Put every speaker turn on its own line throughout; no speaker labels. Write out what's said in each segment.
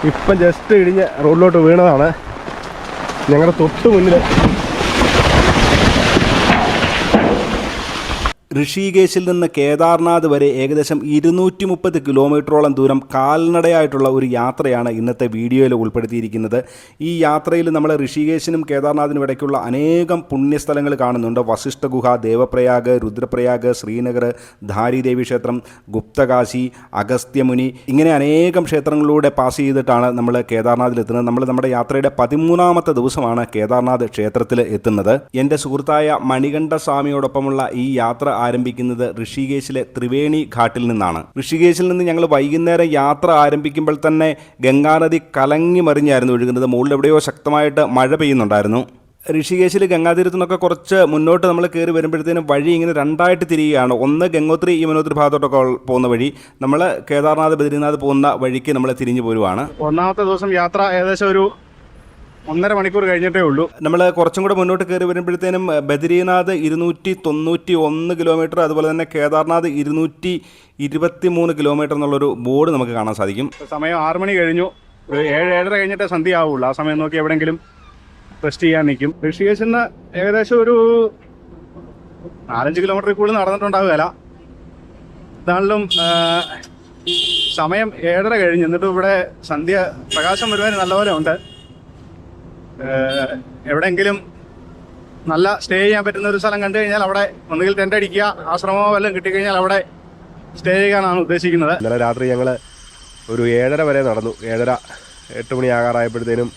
ഇപ്പം ജസ്റ്റ് ഇടിഞ്ഞ് റോഡിലോട്ട് വീണതാണ്. ഞങ്ങളുടെ തൊട്ട് മുന്നിൽ
ഋഷികേശിൽ നിന്ന് കേദാർനാഥ് വരെ ഏകദേശം 230 കിലോമീറ്ററോളം ദൂരം കാൽനടയായിട്ടുള്ള ഒരു യാത്രയാണ് ഇന്നത്തെ വീഡിയോയിൽ ഉൾപ്പെടുത്തിയിരിക്കുന്നത്. ഈ യാത്രയിൽ നമ്മൾ ഋഷികേശിനും കേദാർനാഥിനും ഇടയ്ക്കുള്ള അനേകം പുണ്യസ്ഥലങ്ങൾ കാണുന്നുണ്ട്. വസിഷ്ഠ ഗുഹ, ദേവപ്രയാഗ്, രുദ്രപ്രയാഗ്, ശ്രീനഗർ, ധാരി ദേവി ക്ഷേത്രം, ഗുപ്തകാശി, അഗസ്ത്യമുനി, ഇങ്ങനെ അനേകം ക്ഷേത്രങ്ങളിലൂടെ പാസ് ചെയ്തിട്ടാണ് നമ്മൾ കേദാർനാഥിലെത്തുന്നത്. നമ്മൾ നമ്മുടെ യാത്രയുടെ 13ാമത്തെ ദിവസമാണ് കേദാർനാഥ് ക്ഷേത്രത്തിൽ എത്തുന്നത്. എൻ്റെ സുഹൃത്തായ മണികണ്ഠ സ്വാമിയോടൊപ്പമുള്ള ഈ യാത്ര ആരംഭിക്കുന്നത് ഋഷികേശിലെ ത്രിവേണി ഘാട്ടിൽ നിന്നാണ്. ഋഷികേശിൽ നിന്ന് ഞങ്ങൾ വൈകുന്നേരം യാത്ര ആരംഭിക്കുമ്പോൾ തന്നെ ഗംഗാനദി കലങ്ങി മറിഞ്ഞായിരുന്നു ഒഴുകുന്നത്. മുകളിൽ എവിടെയോ ശക്തമായിട്ട് മഴ പെയ്യുന്നുണ്ടായിരുന്നു. ഋഷികേശിൽ ഗംഗാതീരത്തു നിന്നൊക്കെ കുറച്ച് മുന്നോട്ട് നമ്മൾ കയറി വരുമ്പോഴത്തേനും വഴി ഇങ്ങനെ രണ്ടായിട്ട് തിരിയുകയാണ്. ഒന്ന് ഗംഗോത്രി യമുനോത്രി ഭാഗത്തോട്ടൊക്കെ പോകുന്ന വഴി, നമ്മൾ കേദാർനാഥ് ബദ്രീനാഥ് പോകുന്ന വഴിക്ക് നമ്മൾ തിരിഞ്ഞു പോരുവാണ്.
ഒന്നാമത്തെ ദിവസം യാത്ര ഏകദേശം ഒരു 1.5 മണിക്കൂർ കഴിഞ്ഞിട്ടേ ഉള്ളൂ.
നമ്മൾ കുറച്ചും കൂടെ മുന്നോട്ട് കയറി വരുമ്പോഴത്തേനും ബദ്രീനാഥ് 291 കിലോമീറ്റർ, അതുപോലെ തന്നെ കേദാർനാഥ് 223 കിലോമീറ്റർ എന്നുള്ളൊരു ബോർഡ് നമുക്ക് കാണാൻ സാധിക്കും.
സമയം 6 മണി കഴിഞ്ഞു. ഒരു 7-7:30 കഴിഞ്ഞിട്ടേ സന്ധ്യ ആവുള്ളൂ. ആ സമയം നോക്കി എവിടെയെങ്കിലും റെസ്റ്റ് ചെയ്യാൻ നിൽക്കും. ഋഷികേശിൽ നിന്ന് ഏകദേശം ഒരു 4-5 കിലോമീറ്റർ കൂടുതൽ നടന്നിട്ടുണ്ടാവുകയല്ല. എന്നാലും സമയം 7:30 കഴിഞ്ഞ്. എന്നിട്ടും ഇവിടെ സന്ധ്യ പ്രകാശം വരുവാൻ നല്ലപോലെ ഉണ്ട്. എവിടെയെങ്കിലും നല്ല സ്റ്റേ ചെയ്യാൻ പറ്റുന്ന ഒരു സ്ഥലം കണ്ടു കഴിഞ്ഞാൽ അവിടെ ഒന്നുകിൽ ടെൻ്റ് അടിക്കുക, ആശ്രമമോ വല്ലതും കിട്ടിക്കഴിഞ്ഞാൽ അവിടെ സ്റ്റേ ചെയ്യാനാണ് ഉദ്ദേശിക്കുന്നത്.
ഇന്നലെ രാത്രി ഞങ്ങൾ ഒരു 7:30 വരെ നടന്നു. 7:30-8 മണി ആകാറായപ്പോഴത്തേനും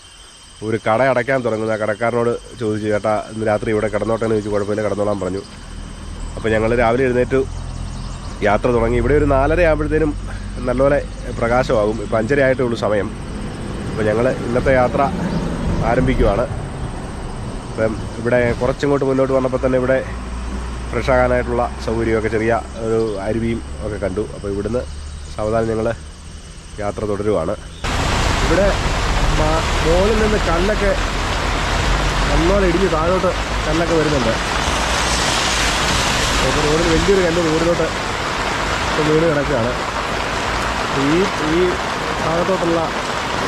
ഒരു കട അടയ്ക്കാൻ തുടങ്ങുന്നു. ആ കടക്കാരനോട് ചോദിച്ചു, ചേട്ടാ ഇന്ന് രാത്രി ഇവിടെ കിടന്നോട്ടെ എന്ന് ചോദിച്ചു. കുഴപ്പമില്ല, കിടന്നോളാൻ പറഞ്ഞു. അപ്പോൾ ഞങ്ങൾ രാവിലെ എഴുന്നേറ്റ് യാത്ര തുടങ്ങി. ഇവിടെ ഒരു 4:30 ആകുമ്പോഴത്തേനും നല്ലപോലെ പ്രകാശമാകും. ഇപ്പോൾ 5:30 ആയിട്ടേ ഉള്ളൂ സമയം. അപ്പോൾ ഞങ്ങൾ ഇന്നത്തെ യാത്ര ആരംഭിക്കുവാണ്. അപ്പം ഇവിടെ കുറച്ചിങ്ങോട്ട് മുന്നോട്ട് വന്നപ്പോൾ തന്നെ ഇവിടെ ഫ്രഷ് ആകാനായിട്ടുള്ള സൗകര്യമൊക്കെ, ചെറിയ ഒരു അരുവിയും ഒക്കെ കണ്ടു. അപ്പോൾ ഇവിടുന്ന് സാവധാനം ഞങ്ങൾ യാത്ര തുടരുവാണ്.
ഇവിടെ മുകളിൽ നിന്ന് കല്ലൊക്കെ നല്ലോണം ഇടിഞ്ഞ് താഴോട്ട് കല്ലൊക്കെ വരുന്നുണ്ട്. അപ്പോൾ റോഡിൽ വലിയൊരു കല്ല് റോഡിലോട്ട് വീട് കിടക്കുകയാണ്. ഈ ഭാഗത്തോട്ടുള്ള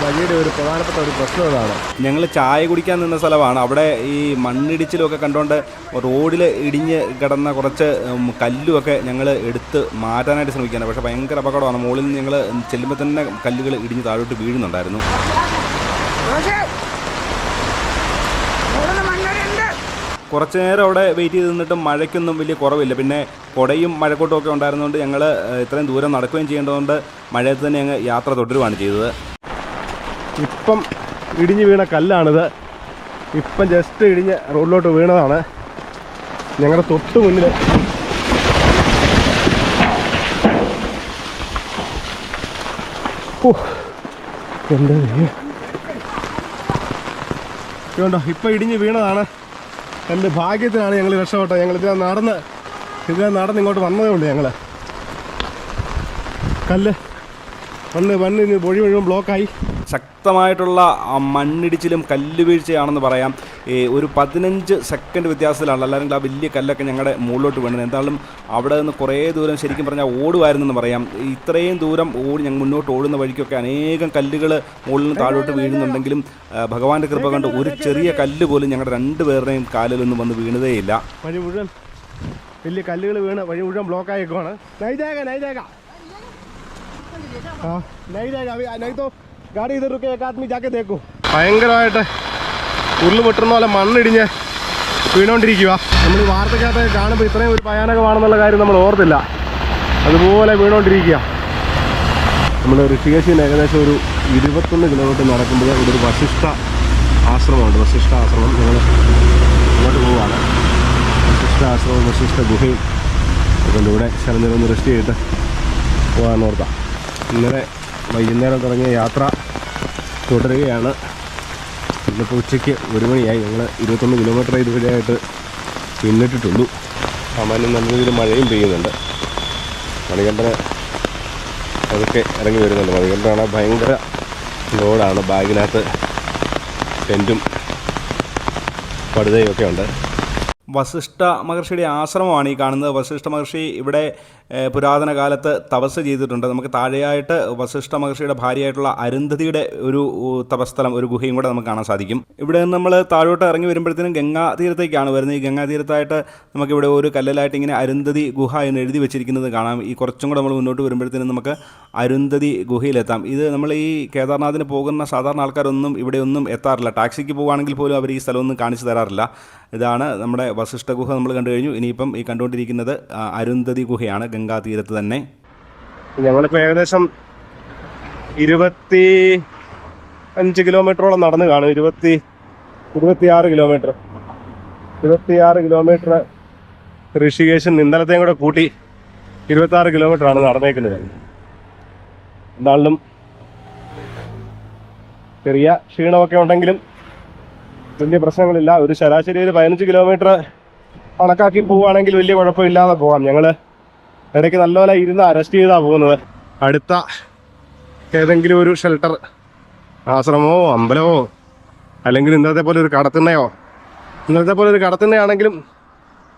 വഴിയുടെ ഒരു പ്രധാനപ്പെട്ട ഒരു പ്രശ്നം ഇതാണ്.
ഞങ്ങൾ ചായ കുടിക്കാൻ നിന്ന സ്ഥലമാണ്. അവിടെ ഈ മണ്ണിടിച്ചിലൊക്കെ കണ്ടുകൊണ്ട് റോഡിൽ ഇടിഞ്ഞ് കിടന്ന കുറച്ച് കല്ലുമൊക്കെ ഞങ്ങൾ എടുത്ത് മാറ്റാനായിട്ട് ശ്രമിക്കുകയാണ്. പക്ഷേ ഭയങ്കര അപകടമാണ്. മുകളിൽ നിന്ന് ഞങ്ങൾ ചെല്ലുമ്പോൾ തന്നെ കല്ലുകൾ ഇടിഞ്ഞ് താഴോട്ട് വീഴുന്നുണ്ടായിരുന്നു. കുറച്ച് നേരം അവിടെ വെയിറ്റ് ചെയ്ത് നിന്നിട്ടും മഴയ്ക്കൊന്നും വലിയ കുറവില്ല. പിന്നെ കുടയും മഴക്കോട്ടും ഒക്കെ ഉണ്ടായിരുന്നതുകൊണ്ട് ഞങ്ങൾ ഇത്രയും ദൂരം നടക്കുകയും ചെയ്യേണ്ടതുകൊണ്ട് മഴയത്ത് തന്നെ ഞങ്ങൾ യാത്ര തുടരുകയാണ് ചെയ്തത്.
ഇപ്പം ഇടിഞ്ഞ് വീണ കല്ലാണിത്. ഇപ്പം ജസ്റ്റ് ഇടിഞ്ഞ് റോഡിലോട്ട് വീണതാണ്. ഞങ്ങളുടെ തൊട്ട് മുന്നിൽ എന്താ ഇതുണ്ടോ, ഇപ്പം ഇടിഞ്ഞ് വീണതാണ്. എൻ്റെ ഭാഗ്യത്തിനാണ് ഞങ്ങൾ രക്ഷപ്പെട്ടത്. ഞങ്ങൾ ഇതിനെ നടന്ന് ഇങ്ങോട്ട് വന്നതേ ഉള്ളൂ. ഞങ്ങൾ കല്ല് മണ്ണിന് പൊഴി മുഴുവൻ ബ്ലോക്കായി.
ശക്തമായിട്ടുള്ള മണ്ണിടിച്ചിലും കല്ലുവീഴ്ചയാണെന്ന് പറയാം. ഒരു 15 സെക്കൻഡ് വ്യത്യാസത്തിലാണ് അല്ലെങ്കിൽ ആ വലിയ കല്ലൊക്കെ ഞങ്ങളുടെ മുകളിലോട്ട് വീണത്. എന്തായാലും അവിടെ നിന്ന് കുറേ ദൂരം ശരിക്കും പറഞ്ഞാൽ ഓടുമായിരുന്നെന്ന് പറയാം. ഇത്രയും ദൂരം ഞങ്ങൾ മുന്നോട്ട് ഓടുന്ന വഴിക്കൊക്കെ അനേകം കല്ലുകൾ മുകളിൽ നിന്ന് താഴോട്ട് വീഴുന്നുണ്ടെങ്കിലും ഭഗവാന്റെ കൃപ കൊണ്ട് ഒരു ചെറിയ കല്ല് പോലും ഞങ്ങളുടെ 2 പേരുടെയും കാലിലൊന്നും വന്ന് വീണതേയില്ല.
വഴി മുഴുവൻ വലിയ കല്ലുകൾ വീണ് വഴി മുഴുവൻ ബ്ലോക്കായേക്കുവാണ്. ഭയങ്കരമായിട്ട് ഉരുളുപൊട്ടുന്ന പോലെ മണ്ണിടിഞ്ഞ് വീണോണ്ടിരിക്കുക. നമ്മൾ ഈ വാർത്തക്കകത്ത് കാണുമ്പോൾ ഇത്രയും ഒരു ഭയാനകമാണെന്നുള്ള കാര്യം നമ്മൾ ഓർത്തില്ല. അതുപോലെ വീണോണ്ടിരിക്കുക. നമ്മൾ ഋഷികേശിൽ ഏകദേശം ഒരു 21 കിലോമീറ്റർ നടക്കുമ്പോൾ ഇവിടെ ഒരു വസിഷ്ഠ ആശ്രമമുണ്ട്. വസിഷ്ഠ ആശ്രമം ഞങ്ങൾ അങ്ങോട്ട് പോവുകയാണ്. വസിഷ്ഠ ആശ്രമം, വസിഷ്ഠ ഗുഹയും അതുകൊണ്ട് ഇവിടെ ശരണിലൊന്ന് റെസ്റ്റ് ചെയ്തിട്ട് പോകാൻ ഓർത്താം. ഇന്നലെ വൈകുന്നേരം തുടങ്ങിയ യാത്ര തുടരുകയാണ്. ഇന്നിപ്പോൾ ഉച്ചയ്ക്ക് 1 മണിയായി. ഞങ്ങൾ 21 കിലോമീറ്റർ ഇതുവരെയായിട്ട് പിന്നിട്ടിട്ടുള്ളൂ. സാമാന്യം നല്ല രീതിയിൽ മഴയും പെയ്യുന്നുണ്ട്. മണികണ്ഠന് അതൊക്കെ ഇറങ്ങി വരുന്നുണ്ട്. മണികണ്ഠനാണ് ഭയങ്കര ലോഡാണ്. ബാഗിനകത്ത് ടെൻറ്റും പടുതയും ഒക്കെ ഉണ്ട്.
വസിഷ്ഠ മഹർഷിയുടെ ആശ്രമമാണ് ഈ കാണുന്നത്. വസിഷ്ഠ മഹർഷി ഇവിടെ പുരാതന കാലത്ത് തപസ് ചെയ്തിട്ടുണ്ട്. നമുക്ക് താഴെയായിട്ട് വസിഷ്ഠ മഹർഷിയുടെ ഭാര്യയായിട്ടുള്ള അരുന്ധതിയുടെ ഒരു തപസ്ഥലം, ഒരു ഗുഹയും കൂടെ നമുക്ക് കാണാൻ സാധിക്കും. ഇവിടെ നിന്ന് നമ്മൾ താഴോട്ട് ഇറങ്ങി വരുമ്പോഴത്തേനും ഗംഗാ തീരത്തേക്കാണ് വരുന്നത്. ഈ ഗംഗാ തീരത്തായിട്ട് നമുക്കിവിടെ ഒരു കല്ലിലായിട്ട് ഇങ്ങനെ അരുന്ധതി ഗുഹ എന്ന് എഴുതി വെച്ചിരിക്കുന്നത് കാണാം. ഈ കുറച്ചും കൂടെ നമ്മൾ മുന്നോട്ട് വരുമ്പോഴത്തേനും നമുക്ക് അരുന്ധതി ഗുഹയിലെത്താം. ഇത് നമ്മൾ ഈ കേദാർനാഥിന് പോകുന്ന സാധാരണ ആൾക്കാരൊന്നും ഇവിടെയൊന്നും എത്താറില്ല. ടാക്സിക്ക് പോകുകയാണെങ്കിൽ പോലും അവർ ഈ സ്ഥലമൊന്നും കാണിച്ചു തരാറില്ല. ഇതാണ് നമ്മുടെ വസിഷ്ഠ ഗുഹ നമ്മൾ കണ്ടു കഴിഞ്ഞു. ഇനിയിപ്പം ഈ കണ്ടുകൊണ്ടിരിക്കുന്നത് അരുന്ധതി ഗുഹയാണ്, ഗംഗാ തീരത്ത് തന്നെ.
ഞങ്ങളിപ്പോൾ ഏകദേശം 25 കിലോമീറ്ററോളം നടന്ന് കാണും. 26 കിലോമീറ്റർ ഋഷികേശൻ ഇന്നലത്തെയും കൂടെ കൂട്ടി 26 കിലോമീറ്ററാണ് നടന്നേക്കുന്നത്. എന്തായാലും ചെറിയ ക്ഷീണമൊക്കെ ഉണ്ടെങ്കിലും വലിയ പ്രശ്നങ്ങളില്ല. ഒരു ശരാശരി ഒരു 15 കിലോമീറ്റർ കണക്കാക്കി പോവുകയാണെങ്കിൽ വലിയ കുഴപ്പമില്ലാതെ പോകാം. ഞങ്ങൾ ഇടയ്ക്ക് നല്ലപോലെ ഇരുന്ന് അറസ്റ്റ് ചെയ്താണ് പോകുന്നത്. അടുത്ത ഏതെങ്കിലും ഒരു ഷെൽട്ടർ, ആശ്രമമോ അമ്പലമോ അല്ലെങ്കിൽ ഇന്നത്തെ പോലെ ഒരു കടത്തിണ്ണയാണെങ്കിലും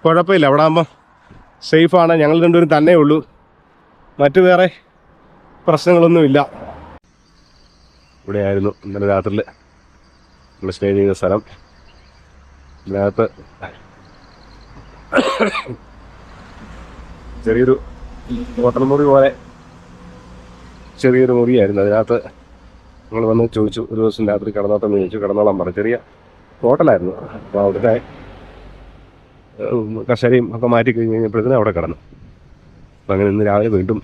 കുഴപ്പമില്ല. അവിടെ ആകുമ്പോൾ സേഫാണ്. ഞങ്ങൾ രണ്ടുപേരും തന്നെ ഉള്ളൂ, മറ്റു വേറെ പ്രശ്നങ്ങളൊന്നുമില്ല. ഇവിടെയായിരുന്നു ഇന്നലെ രാത്രിയിൽ നമ്മൾ സ്റ്റേ ചെയ്ത സ്ഥലം. ഇതിനകത്ത് ചെറിയൊരു ഹോട്ടൽ മുറി പോലെ ചെറിയൊരു മുറിയായിരുന്നു. അതിനകത്ത് നമ്മൾ വന്ന് ചോദിച്ചു, ഒരു ദിവസം രാത്രി കിടന്നോട്ടെന്ന് ചോദിച്ചു. കിടന്നോളാൻ പറഞ്ഞു. ചെറിയ ഹോട്ടലായിരുന്നു. അപ്പോൾ അവിടുത്തെ കസേരയും ഒക്കെ മാറ്റി കഴിഞ്ഞ് കഴിഞ്ഞപ്പോഴത്തേനും അവിടെ കിടന്നു. അപ്പം അങ്ങനെ ഇന്ന് രാവിലെ വീണ്ടും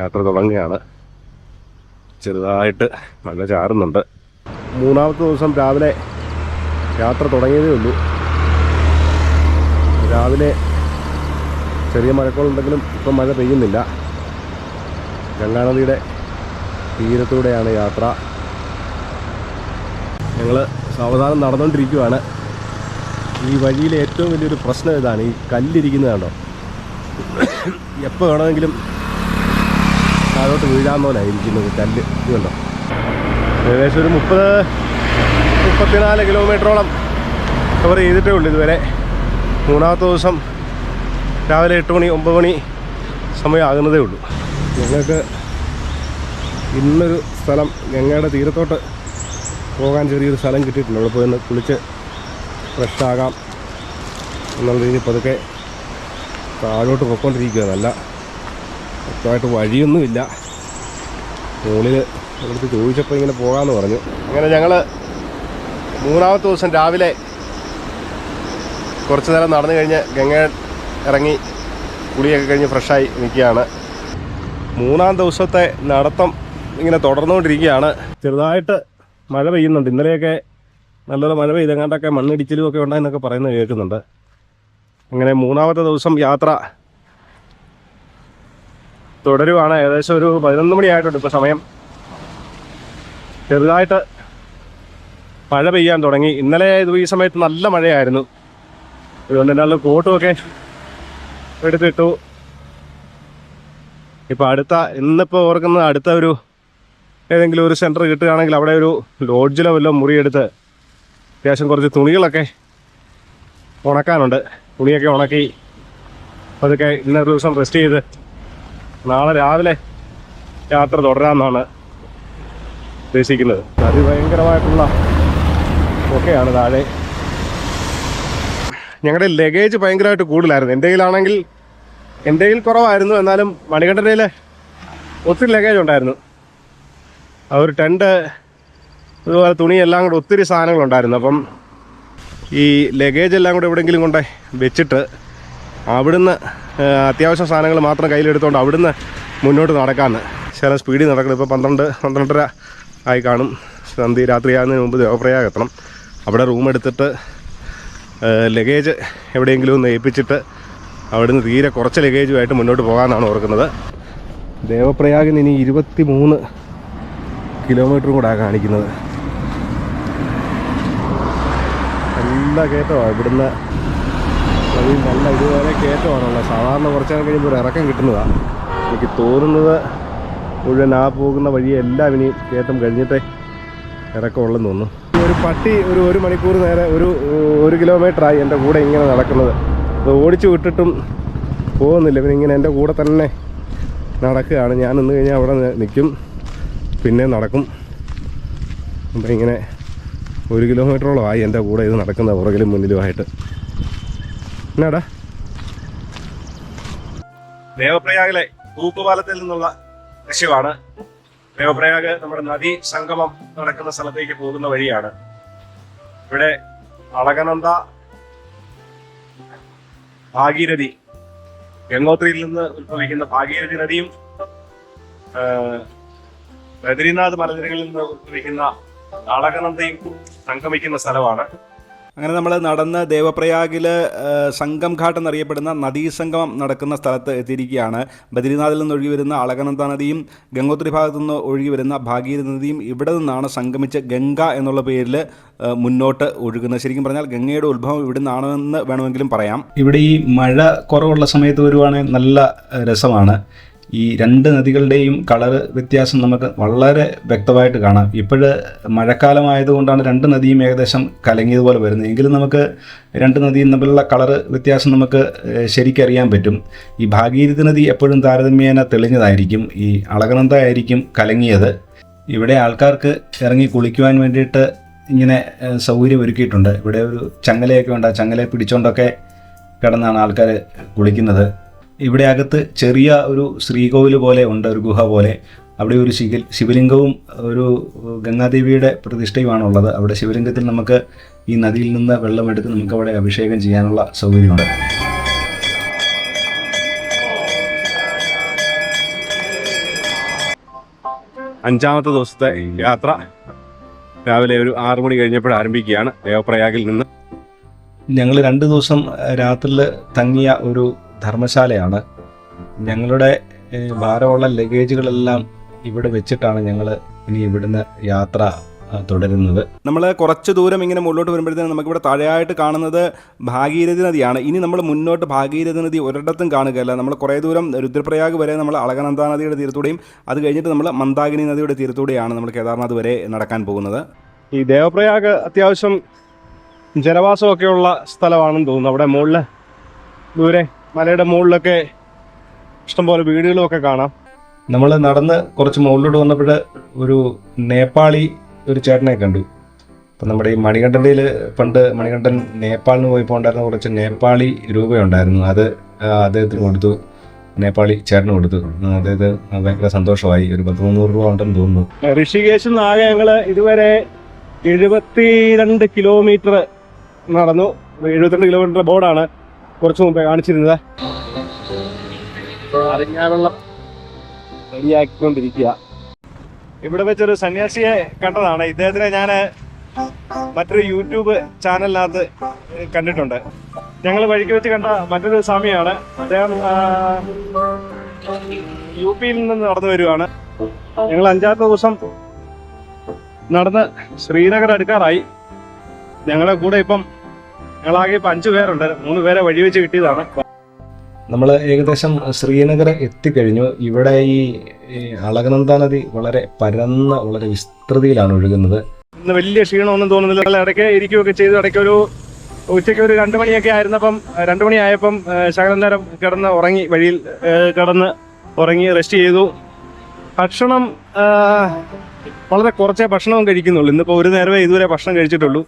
യാത്ര തുടങ്ങുകയാണ്. ചെറുതായിട്ട് മഴ ചാറുന്നുണ്ട്. 3ാമത്തെ ദിവസം രാവിലെ യാത്ര തുടങ്ങിയതേ ഉള്ളൂ. രാവിലെ ചെറിയ മഴക്കോളുണ്ടെങ്കിലും ഇപ്പം മഴ പെയ്യുന്നില്ല. ഗംഗാനദിയുടെ തീരത്തൂടെയാണ് യാത്ര. ഞങ്ങൾ സാവധാനം നടന്നുകൊണ്ടിരിക്കുകയാണ്. ഈ വഴിയിലെ ഏറ്റവും വലിയൊരു പ്രശ്നം ഇതാണ്, ഈ കല്ലിരിക്കുന്നത് കണ്ടോ. എപ്പോൾ വേണമെങ്കിലും താഴോട്ട് വീഴാൻ പോലായിരിക്കുന്നത് കല്ല്. ഇത് കണ്ടോ, ഏകദേശം ഒരു 30-34 കിലോമീറ്ററോളം കവർ ചെയ്തിട്ടേ ഉള്ളൂ ഇതുവരെ. 3ാമത്തെ ദിവസം രാവിലെ 8 മണി 9 മണി സമയമാകുന്നതേ ഉള്ളൂ. ഞങ്ങൾക്ക് ഇന്നൊരു സ്ഥലം, ഗംഗയുടെ തീരത്തോട്ട് പോകാൻ ചെറിയൊരു സ്ഥലം കിട്ടിയിട്ടുണ്ട്. അവിടെ പോയി ഒന്ന് കുളിച്ച് ഫ്രഷാകാം എന്നുള്ള രീതിയിൽ പതുക്കെ താഴോട്ട് പോയിക്കൊണ്ടിരിക്കുക. നല്ല വ്യക്തമായിട്ട് വഴിയൊന്നുമില്ല. മുകളിൽ അവിടുത്തെ ചോദിച്ചപ്പോൾ ഇങ്ങനെ പോകാമെന്ന് പറഞ്ഞു. അങ്ങനെ ഞങ്ങൾ 3ാമത്തെ ദിവസം രാവിലെ കുറച്ച് നേരം നടന്നു കഴിഞ്ഞ് ഗംഗ ഇറങ്ങി കുളിയൊക്കെ കഴിഞ്ഞ് ഫ്രഷായി നിൽക്കുകയാണ്. 3ാം ദിവസത്തെ നടത്തം ഇങ്ങനെ തുടർന്നുകൊണ്ടിരിക്കുകയാണ്. ചെറുതായിട്ട് മഴ പെയ്യുന്നുണ്ട്. ഇന്നലെയൊക്കെ നല്ലൊരു മഴ പെയ്തെങ്ങാണ്ടൊക്കെ മണ്ണിടിച്ചിലും ഒക്കെ ഉണ്ടായെന്നൊക്കെ പറയുന്നത് കേൾക്കുന്നുണ്ട്. അങ്ങനെ 3ാമത്തെ ദിവസം യാത്ര തുടരുവാണ്. ഏകദേശം ഒരു 11 മണിയായിട്ടുണ്ട് ഇപ്പോൾ സമയം. ചെറുതായിട്ട് മഴ പെയ്യാൻ തുടങ്ങി. ഇന്നലെ ഈ സമയത്ത് നല്ല മഴയായിരുന്നു. അതുകൊണ്ട് തന്നെ കോട്ടുമൊക്കെ എടുത്തിട്ടു. ഇപ്പോൾ ഇന്നിപ്പോൾ ഓർക്കുന്നത് അടുത്ത ഒരു ഏതെങ്കിലും ഒരു സെൻറ്റർ കിട്ടുകയാണെങ്കിൽ അവിടെ ഒരു ലോഡ്ജിലോ വല്ലതും മുറിയെടുത്ത് അത്യാവശ്യം കുറച്ച് തുണികളൊക്കെ ഉണക്കാനുണ്ട്. തുണിയൊക്കെ ഉണക്കി അതൊക്കെ ഇന്നൊരു ദിവസം റെസ്റ്റ് ചെയ്ത് നാളെ രാവിലെ യാത്ര തുടരാമെന്നാണ് ഉദ്ദേശിക്കുന്നത്. അതിഭയങ്കരമായിട്ടുള്ള ഒക്കെയാണ് താഴെ. ഞങ്ങളുടെ ലഗേജ് ഭയങ്കരമായിട്ട് കൂടുതലായിരുന്നു. എൻ്റെ കയ്യിൽ കുറവായിരുന്നു, എന്നാലും മണികണ്ഠനയിൽ ഒത്തിരി ലഗേജ് ഉണ്ടായിരുന്നു. ഒരു ടെൻറ്റ്, അതുപോലെ തുണിയെല്ലാം കൂടെ ഒത്തിരി സാധനങ്ങളുണ്ടായിരുന്നു. അപ്പം ഈ ലഗേജ് എല്ലാം കൂടെ എവിടെയെങ്കിലും കൊണ്ട് വെച്ചിട്ട് അവിടുന്ന് അത്യാവശ്യം സാധനങ്ങൾ മാത്രം കയ്യിലെടുത്തുകൊണ്ട് അവിടുന്ന് മുന്നോട്ട് നടക്കാമെന്ന്. ചില സ്പീഡിൽ നടക്കണം. ഇപ്പോൾ 12-12:30 ആയി കാണും. സന്ധ്യ രാത്രിയാകുന്നതിന് മുമ്പ് ദേവപ്രയാഗ് എത്തണം. അവിടെ റൂം എടുത്തിട്ട് ലഗേജ് എവിടെയെങ്കിലും ഒന്ന് ഏൽപ്പിച്ചിട്ട് അവിടുന്ന് തീരെ കുറച്ച് ലഗേജുമായിട്ട് മുന്നോട്ട് പോകാമെന്നാണ് ഓർക്കുന്നത്. ദേവപ്രയാഗിന് ഇനി 23 കിലോമീറ്ററും കൂടെ കാണിക്കുന്നത്. നല്ല കയറ്റമാണ് ഇവിടുന്ന്. അത് നല്ല ഇതുവരെ കയറ്റമാണുള്ളത്. സാധാരണ കുറച്ച് നേരം കഴിയുമ്പോൾ ഒരു ഇറക്കം കിട്ടുന്നതാണ്. എനിക്ക് തോന്നുന്നത് മുഴുവൻ ആ പോകുന്ന വഴിയെല്ലാം ഇനി കയറ്റം കഴിഞ്ഞിട്ടേ ഇറക്കമുള്ളെന്ന് തോന്നുന്നു. ഒരു പട്ടി ഒരു 1 മണിക്കൂർ നേരെ 1 കിലോമീറ്ററായി എൻ്റെ കൂടെ ഇങ്ങനെ നടക്കുന്നത്. അത് ഓടിച്ചു വിട്ടിട്ടും
പോകുന്നില്ല. പിന്നെ ഇങ്ങനെ എൻ്റെ കൂടെ തന്നെ നടക്കുകയാണ്. ഞാൻ നിന്ന് കഴിഞ്ഞാൽ അവിടെ നിൽക്കും, പിന്നെ നടക്കും. അപ്പം ഇങ്ങനെ 1 കിലോമീറ്ററോളമായി എൻ്റെ കൂടെ ഇത് നടക്കുന്ന പുറകിലും മുന്നിലുമായിട്ട്. എന്നാടാ ദേവപ്രയാഗിലെ തൂക്കുപാലത്തിൽ നിന്നുള്ള ദൃശ്യമാണ്. ദേവപ്രയാഗ് നമ്മുടെ നദീ സംഗമം നടക്കുന്ന സ്ഥലത്തേക്ക് പോകുന്ന വഴിയാണ്. ഇവിടെ അളകനന്ദ, ഭാഗീരഥി, ഗംഗോത്രിയിൽ നിന്ന് ഉത്ഭവിക്കുന്ന ഭാഗീരഥി നദിയും ബദ്രീനാഥ് മലനിരകളിൽ നിന്ന് ഉത്ഭവിക്കുന്ന അളകനന്ദയും സംഗമിക്കുന്ന സ്ഥലമാണ്.
അങ്ങനെ നമ്മൾ നടന്ന് ദേവപ്രയാഗിൽ സംഗം ഘാട്ട് എന്നറിയപ്പെടുന്ന നദീസംഗമം നടക്കുന്ന സ്ഥലത്ത് എത്തിയിരിക്കുകയാണ്. ബദ്രീനാഥിൽ നിന്ന് ഒഴുകി വരുന്ന അളകനന്ദ നദിയും ഗംഗോത്രി ഭാഗത്തു നിന്ന് ഒഴുകി വരുന്ന ഭാഗീരഥി നദിയും ഇവിടെ നിന്നാണ് സംഗമിച്ച് ഗംഗ എന്നുള്ള പേരിൽ മുന്നോട്ട് ഒഴുകുന്നത്. ശരിക്കും പറഞ്ഞാൽ ഗംഗയുടെ ഉത്ഭവം ഇവിടെ നിന്നാണെന്ന് വേണമെങ്കിലും പറയാം. ഇവിടെ ഈ മഴ കുറവുള്ള സമയത്ത് വരുവാണെങ്കിൽ നല്ല രസമാണ്. ഈ രണ്ട് നദികളുടെയും കളറ് വ്യത്യാസം നമുക്ക് വളരെ വ്യക്തമായിട്ട് കാണാം. ഇപ്പോഴ് മഴക്കാലമായതുകൊണ്ടാണ് രണ്ട് നദിയും ഏകദേശം കലങ്ങിയതുപോലെ വരുന്നത്. എങ്കിലും നമുക്ക് രണ്ട് നദിയും തമ്മിലുള്ള കളറ് വ്യത്യാസം നമുക്ക് ശരിക്കറിയാൻ പറ്റും. ഈ ഭാഗീരഥി നദി എപ്പോഴും താരതമ്യേന തെളിഞ്ഞതായിരിക്കും, ഈ അളകനന്ദ ആയിരിക്കും കലങ്ങിയത്. ഇവിടെ ആൾക്കാർക്ക് ഇറങ്ങി കുളിക്കുവാൻ വേണ്ടിയിട്ട് ഇങ്ങനെ സൗകര്യം ഒരുക്കിയിട്ടുണ്ട്. ഇവിടെ ഒരു ചങ്ങലയൊക്കെ ഉണ്ട്. ആ ചങ്ങലയെ പിടിച്ചുകൊണ്ടൊക്കെ കിടന്നാണ് ആൾക്കാർ കുളിക്കുന്നത്. ഇവിടെ അകത്ത് ചെറിയ ഒരു ശ്രീകോവിൽ പോലെ ഉണ്ട്, ഒരു ഗുഹ പോലെ. അവിടെ ഒരു ശിവലിംഗവും ഒരു ഗംഗാദേവിയുടെ പ്രതിഷ്ഠയുമാണുള്ളത്. അവിടെ ശിവലിംഗത്തിൽ നമുക്ക് ഈ നദിയിൽ നിന്ന് വെള്ളമെടുത്ത് നമുക്ക് അവിടെ അഭിഷേകം ചെയ്യാനുള്ള സൗകര്യമുണ്ട്.
അഞ്ചാമത്തെ ദിവസത്തെ യാത്ര രാവിലെ ഒരു 6 മണി കഴിഞ്ഞപ്പോൾ ആരംഭിക്കുകയാണ് ദേവപ്രയാഗിൽ നിന്ന്.
ഞങ്ങൾ 2 ദിവസം രാത്രിയിൽ തങ്ങിയ ഒരു ധർമ്മശാലയാണ്. ഞങ്ങളുടെ ഭാരമുള്ള ലഗേജുകളെല്ലാം ഇവിടെ വെച്ചിട്ടാണ് ഞങ്ങൾ ഇനി ഇവിടുന്ന് യാത്ര തുടരുന്നത്. നമ്മൾ കുറച്ച് ദൂരം ഇങ്ങനെ മുന്നോട്ട് വരുമ്പോഴത്തേനും നമുക്കിവിടെ താഴെയായിട്ട് കാണുന്നത് ഭാഗീരഥി നദിയാണ്. ഇനി നമ്മൾ മുന്നോട്ട് ഭാഗീരഥി നദി ഒരിടത്തും കാണുകയല്ല. നമ്മൾ കുറേ ദൂരം രുദ്രപ്രയാഗ് വരെ നമ്മൾ അളകനന്ദ നദിയുടെ തീരത്തൂടെയും അത് കഴിഞ്ഞിട്ട് നമ്മൾ മന്ദാകിനി നദിയുടെ തീരത്തൂടെയാണ് നമ്മൾ കേദാർനാഥ് വരെ നടക്കാൻ പോകുന്നത്.
ഈ ദേവപ്രയാഗ് അത്യാവശ്യം ജനവാസമൊക്കെയുള്ള സ്ഥലമാണെന്ന് തോന്നുന്നു. അവിടെ മുകളിൽ ദൂരെ മലയുടെ മുകളിലൊക്കെ ഇഷ്ടംപോലെ വീടുകളുമൊക്കെ കാണാം.
നമ്മൾ നടന്ന് കുറച്ച് മുകളിലോട്ട് വന്നപ്പോൾ ഒരു നേപ്പാളി ഒരു ചേട്ടനെ കണ്ടു. അപ്പം നമ്മുടെ ഈ മണികണ്ഠൻ്റെയിൽ പണ്ട് മണികണ്ഠൻ നേപ്പാളിന് പോയപ്പോൾ ഉണ്ടായിരുന്ന കുറച്ച് നേപ്പാളി രൂപയുണ്ടായിരുന്നു. അത് അദ്ദേഹത്തിന് കൊടുത്തു, നേപ്പാളി ചേട്ടന് കൊടുത്തു. അദ്ദേഹത്തിന് ഭയങ്കര സന്തോഷമായി. ഒരു 10-300 രൂപ ഉണ്ടെന്ന് തോന്നുന്നു.
ഋഷികേശിൽ നിന്നാകെ ഞങ്ങൾ ഇതുവരെ 72 കിലോമീറ്റർ നടന്നു. 72 കിലോമീറ്റർ ബോർഡാണ് കുറച്ച് മുമ്പേ കാണിച്ചിരുന്നത്. വെള്ളം റെഡിയാക്കിക്കൊണ്ടിരിക്കുക. ഇവിടെ വെച്ചൊരു സന്യാസിയെ കണ്ടതാണ്. ഇദ്ദേഹത്തിനെ ഞാൻ മറ്റൊരു യൂട്യൂബ് ചാനലിനകത്ത് കണ്ടിട്ടുണ്ട്. ഞങ്ങൾ വഴിക്ക് വെച്ച് കണ്ട മറ്റൊരു സ്വാമിയാണ്. അദ്ദേഹം UP-യിൽ നിന്ന് നടന്നു വരുവാണ്. ഞങ്ങൾ 5-ാമത്തെ ദിവസം നടന്ന് ശ്രീനഗർ അടുക്കാറായി. ഞങ്ങളെ കൂടെ ഇപ്പം ഞങ്ങളാകെ 5 പേരുണ്ട്. 3 പേരെ വഴി വെച്ച് കിട്ടിയതാണ്.
നമ്മൾ ഏകദേശം ശ്രീനഗർ എത്തിക്കഴിഞ്ഞു. ഇവിടെ ഈ അളകനന്ദ നദി വളരെ പരന്ന വളരെ വിസ്തൃതിയിലാണ് ഒഴുകുന്നത്.
ഇന്ന് വലിയ ക്ഷീണമൊന്നും തോന്നുന്നില്ല. ഇടയ്ക്ക് ഇരിക്കുകയൊക്കെ ചെയ്തു. ഇടയ്ക്ക് ഒരു ഉച്ചയ്ക്ക് ഒരു 2 മണിയൊക്കെ ആയിരുന്നപ്പം 2 മണിയായപ്പം ശകലം നേരം കിടന്ന് ഉറങ്ങി. വഴിയിൽ കിടന്ന് ഉറങ്ങി റെസ്റ്റ് ചെയ്തു. ഭക്ഷണം വളരെ കുറച്ചേ ഭക്ഷണവും കഴിക്കുന്നുള്ളൂ. ഇന്നിപ്പോൾ ഒരു നേരമേ ഇതുവരെ ഭക്ഷണം കഴിച്ചിട്ടുള്ളൂ.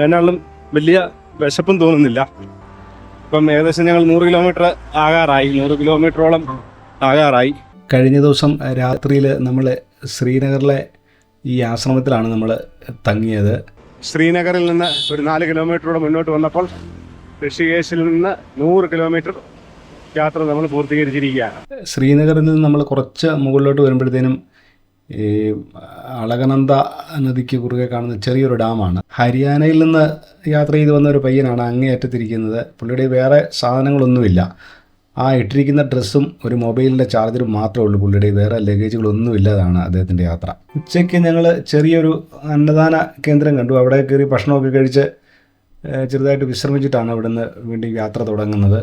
എന്നാലും വലിയ വിശപ്പും തോന്നുന്നില്ല. ഇപ്പം ഏകദേശം ഞങ്ങൾ 100 കിലോമീറ്റർ ആകാറായി. 100 കിലോമീറ്ററോളം ആകാറായി.
കഴിഞ്ഞ ദിവസം രാത്രിയിൽ നമ്മൾ ശ്രീനഗറിലെ ഈ ആശ്രമത്തിലാണ് നമ്മൾ തങ്ങിയത്.
ശ്രീനഗറിൽ നിന്ന് ഒരു 4 കിലോമീറ്ററോടെ മുന്നോട്ട് വന്നപ്പോൾ ഋഷികേശിൽ നിന്ന് 100 കിലോമീറ്റർ യാത്ര നമ്മൾ പൂർത്തീകരിച്ചിരിക്കുകയാണ്.
ശ്രീനഗറിൽ നിന്ന് നമ്മൾ കുറച്ച് മുകളിലോട്ട് വരുമ്പോഴത്തേനും ഈ അളകനന്ദ നദിക്ക് കുറുകെ കാണുന്ന ചെറിയൊരു ഡാമാണ്. ഹരിയാനയിൽ നിന്ന് യാത്ര ചെയ്ത് വന്ന ഒരു പയ്യനാണ് അങ്ങേയറ്റത്തിരിക്കുന്നത്. പുള്ളിയുടെ വേറെ സാധനങ്ങളൊന്നുമില്ല. ആ ഇട്ടിരിക്കുന്ന ഡ്രസ്സും ഒരു മൊബൈലിൻ്റെ ചാർജറും മാത്രമേ ഉള്ളൂ. പുള്ളിയുടെ വേറെ ലഗേജുകളൊന്നും ഇല്ലാതാണ് അദ്ദേഹത്തിൻ്റെ യാത്ര. ഉച്ചയ്ക്ക് ഞങ്ങൾ ചെറിയൊരു അന്നദാന കേന്ദ്രം കണ്ടു. അവിടെ കയറി ഭക്ഷണമൊക്കെ കഴിച്ച് ചെറുതായിട്ട് വിശ്രമിച്ചിട്ടാണ് അവിടെ നിന്ന് വീണ്ടും യാത്ര തുടങ്ങുന്നത്.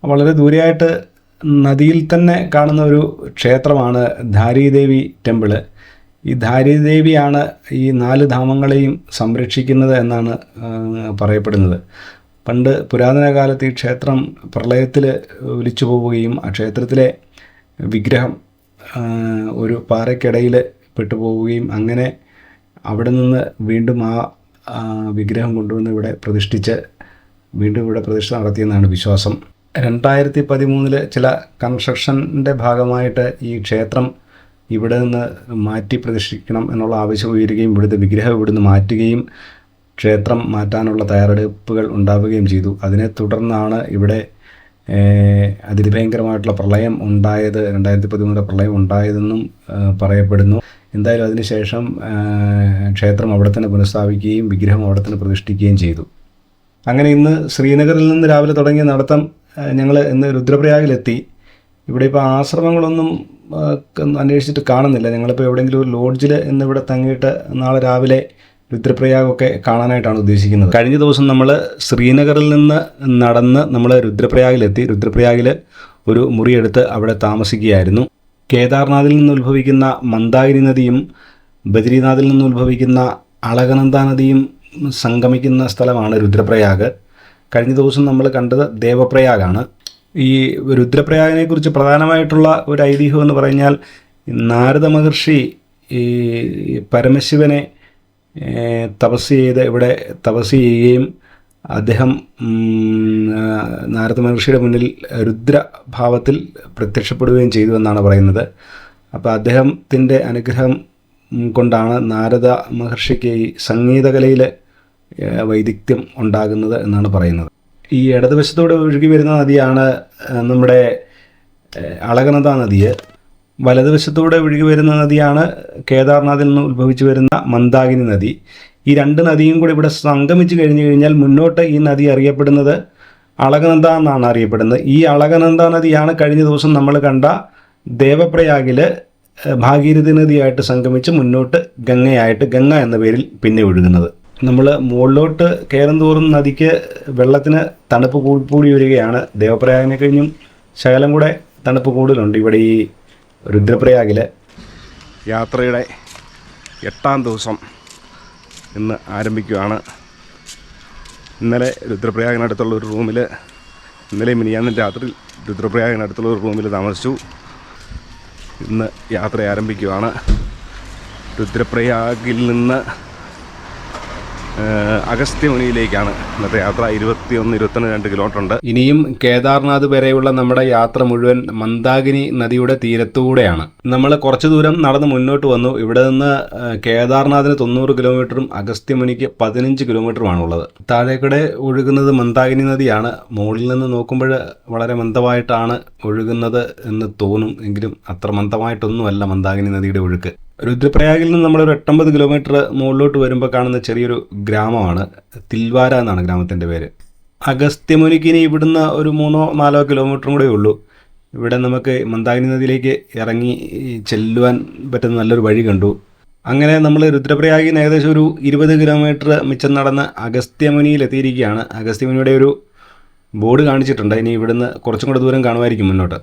വളരെ ദൂരെയായിട്ട് നദിയിൽ തന്നെ കാണുന്ന ഒരു ക്ഷേത്രമാണ് ധാരീദേവി ടെമ്പിള്. ഈ ധാരീദേവിയാണ് ഈ 4 ധാമങ്ങളെയും സംരക്ഷിക്കുന്നത് എന്നാണ് പറയപ്പെടുന്നത്. പണ്ട് പുരാതന കാലത്ത് ഈ ക്ഷേത്രം പ്രളയത്തിൽ ഒലിച്ചു പോവുകയും ആ ക്ഷേത്രത്തിലെ വിഗ്രഹം ഒരു പാറയ്ക്കിടയിൽ പെട്ടുപോവുകയും അങ്ങനെ അവിടെ നിന്ന് വീണ്ടും ആ വിഗ്രഹം കൊണ്ടുവന്ന് ഇവിടെ പ്രതിഷ്ഠിച്ച് വീണ്ടും ഇവിടെ പ്രതിഷ്ഠ നടത്തിയെന്നാണ് വിശ്വാസം. 2013 ചില കൺസ്ട്രക്ഷൻ്റെ ഭാഗമായിട്ട് ഈ ക്ഷേത്രം ഇവിടെ നിന്ന് മാറ്റി പ്രതിഷ്ഠിക്കണം എന്നുള്ള ആവശ്യം ഉയരുകയും ഇവിടുത്തെ വിഗ്രഹം ഇവിടുന്ന് മാറ്റുകയും ക്ഷേത്രം മാറ്റാനുള്ള തയ്യാറെടുപ്പുകൾ ഉണ്ടാവുകയും ചെയ്തു. അതിനെ തുടർന്നാണ് ഇവിടെ അതിഭയങ്കരമായിട്ടുള്ള പ്രളയം ഉണ്ടായത്, 2013 പ്രളയം ഉണ്ടായതെന്നും പറയപ്പെടുന്നു. എന്തായാലും അതിനുശേഷം ക്ഷേത്രം അവിടെ തന്നെ പുനഃസ്ഥാപിക്കുകയും വിഗ്രഹം അവിടെ തന്നെ പ്രതിഷ്ഠിക്കുകയും ചെയ്തു. അങ്ങനെ ഇന്ന് ശ്രീനഗറിൽ നിന്ന് രാവിലെ തുടങ്ങിയ നടത്തം ഞങ്ങൾ ഇന്ന് രുദ്രപ്രയാഗിലെത്തി. ഇവിടെ ഇപ്പോൾ ആശ്രമങ്ങളൊന്നും അന്വേഷിച്ചിട്ട് കാണുന്നില്ല. ഞങ്ങളിപ്പോൾ എവിടെയെങ്കിലും ഒരു ലോഡ്ജിൽ ഇന്നിവിടെ തങ്ങിയിട്ട് നാളെ രാവിലെ രുദ്രപ്രയാഗൊക്കെ കാണാനായിട്ടാണ് ഉദ്ദേശിക്കുന്നത്. കഴിഞ്ഞ ദിവസം നമ്മൾ ശ്രീനഗറിൽ നിന്ന് നടന്ന് നമ്മൾ രുദ്രപ്രയാഗിലെത്തി. രുദ്രപ്രയാഗിൽ ഒരു മുറിയെടുത്ത് അവിടെ താമസിക്കുകയായിരുന്നു. കേദാർനാഥിൽ നിന്ന് ഉത്ഭവിക്കുന്ന മന്ദാകിനി നദിയും ബദ്രിനാഥിൽ നിന്ന് ഉത്ഭവിക്കുന്ന അളകനന്ദ നദിയും സംഗമിക്കുന്ന സ്ഥലമാണ് രുദ്രപ്രയാഗ്. കഴിഞ്ഞ ദിവസം നമ്മൾ കണ്ടത് ദേവപ്രയാഗാണ്. ഈ രുദ്രപ്രയാഗിനെ കുറിച്ച് പ്രധാനമായിട്ടുള്ള ഒരു ഐതിഹ്യം എന്ന് പറഞ്ഞാൽ നാരദ മഹർഷി ഈ പരമശിവനെ തപസ് ചെയ്ത് ഇവിടെ തപസ് ചെയ്യുകയും അദ്ദേഹം നാരദ മഹർഷിയുടെ മുന്നിൽ രുദ്രഭാവത്തിൽ പ്രത്യക്ഷപ്പെടുകയും ചെയ്തു എന്നാണ് പറയുന്നത്. അപ്പോൾ അദ്ദേഹത്തിൻ്റെ അനുഗ്രഹം കൊണ്ടാണ് നാരദ മഹർഷിക്ക് ഈ സംഗീതകലയിൽ വൈദഗ്ധ്യം ഉണ്ടാകുന്നത് എന്നാണ് പറയുന്നത്. ഈ ഇടതുവശത്തോടെ ഒഴുകി വരുന്ന നദിയാണ് നമ്മുടെ അളകനന്ദ നദി. വലതുവശത്തൂടെ ഒഴുകി വരുന്ന നദിയാണ് കേദാർനാഥിൽ നിന്ന് ഉത്ഭവിച്ചു വരുന്ന മന്ദാകിനി നദി. ഈ രണ്ട് നദിയും കൂടി ഇവിടെ സംഗമിച്ച് കഴിഞ്ഞു കഴിഞ്ഞാൽ മുന്നോട്ട് ഈ നദി അറിയപ്പെടുന്നത് അളകനന്ദ എന്നാണ് അറിയപ്പെടുന്നത്. ഈ അളകനന്ദ നദിയാണ് കഴിഞ്ഞ ദിവസം നമ്മൾ കണ്ട ദേവപ്രയാഗിൽ ഭാഗീരഥി നദിയായിട്ട് സംഗമിച്ച് മുന്നോട്ട് ഗംഗയായിട്ട് ഗംഗ എന്ന പേരിൽ പിന്നെ ഒഴുകുന്നത്. നമ്മൾ മുകളിലോട്ട് കയറും തോറും നദിക്ക് വെള്ളത്തിന് തണുപ്പ് കൂടി വരികയാണ്. ദേവപ്രയാഗിനെ കഴിഞ്ഞും ശകലം കൂടെ തണുപ്പ് കൂടുതലുണ്ട് ഇവിടെ ഈ രുദ്രപ്രയാഗിൽ.
യാത്രയുടെ 8ാം ദിവസം ഇന്ന് ആരംഭിക്കുകയാണ്. ഇന്നലെ രുദ്രപ്രയാഗിനടുത്തുള്ള ഒരു റൂമിൽ, ഇന്നലെ മിനിയാന്നും രാത്രി രുദ്രപ്രയാഗിനടുത്തുള്ള ഒരു റൂമിൽ താമസിച്ചു. ഇന്ന് യാത്ര ആരംഭിക്കുകയാണ്. രുദ്രപ്രയാഗിൽ നിന്ന് അഗസ്ത്യമുനിയിലേക്കാണ് ഇന്നത്തെ യാത്ര. 21-22 കിലോമീറ്റർ ഉണ്ട്.
ഇനിയും കേദാർനാഥ് വരെയുള്ള നമ്മുടെ യാത്ര മുഴുവൻ മന്ദാകിനി നദിയുടെ തീരത്തൂടെയാണ്. നമ്മൾ കുറച്ച് ദൂരം നടന്ന് മുന്നോട്ട് വന്നു. ഇവിടെ നിന്ന് കേദാർനാഥിന് 90 കിലോമീറ്ററും അഗസ്ത്യമുനിക്ക് 15 കിലോമീറ്ററുമാണുള്ളത്. താഴേക്കൂടെ ഒഴുകുന്നത് മന്ദാകിനി നദിയാണ്. മുകളിൽ നിന്ന് നോക്കുമ്പോൾ വളരെ മന്ദമായിട്ടാണ് ഒഴുകുന്നത് എന്ന് തോന്നും. എങ്കിലും അത്ര മന്ദമായിട്ടൊന്നുമല്ല മന്ദാകിനി നദിയുടെ ഒഴുക്ക്. രുദ്രപ്രയാഗിൽ നിന്ന് നമ്മളൊരു 8-9 കിലോമീറ്റർ മുകളിലോട്ട് വരുമ്പോൾ കാണുന്ന ചെറിയൊരു ഗ്രാമമാണ് തിൽവാര എന്നാണ് ഗ്രാമത്തിൻ്റെ പേര്. അഗസ്ത്യമുനിക്ക് ഇനി ഇവിടുന്ന് ഒരു 3-4 കിലോമീറ്ററും കൂടെ ഉള്ളൂ. ഇവിടെ നമുക്ക് മന്ദാകിനി നദിയിലേക്ക് ഇറങ്ങി ചെല്ലുവാൻ പറ്റുന്ന നല്ലൊരു വഴി കണ്ടു. അങ്ങനെ നമ്മൾ രുദ്രപ്രയാഗിന് ഏകദേശം ഒരു 20 കിലോമീറ്റർ മിച്ചം നടന്ന് അഗസ്ത്യമുനിയിൽ എത്തിയിരിക്കുകയാണ്. അഗസ്ത്യമുനിയുടെ ഒരു ബോർഡ് കാണിച്ചിട്ടുണ്ട്. ഇനി ഇവിടുന്ന് കുറച്ചും കൂടെ ദൂരം കാണുമായിരിക്കും മുന്നോട്ട്.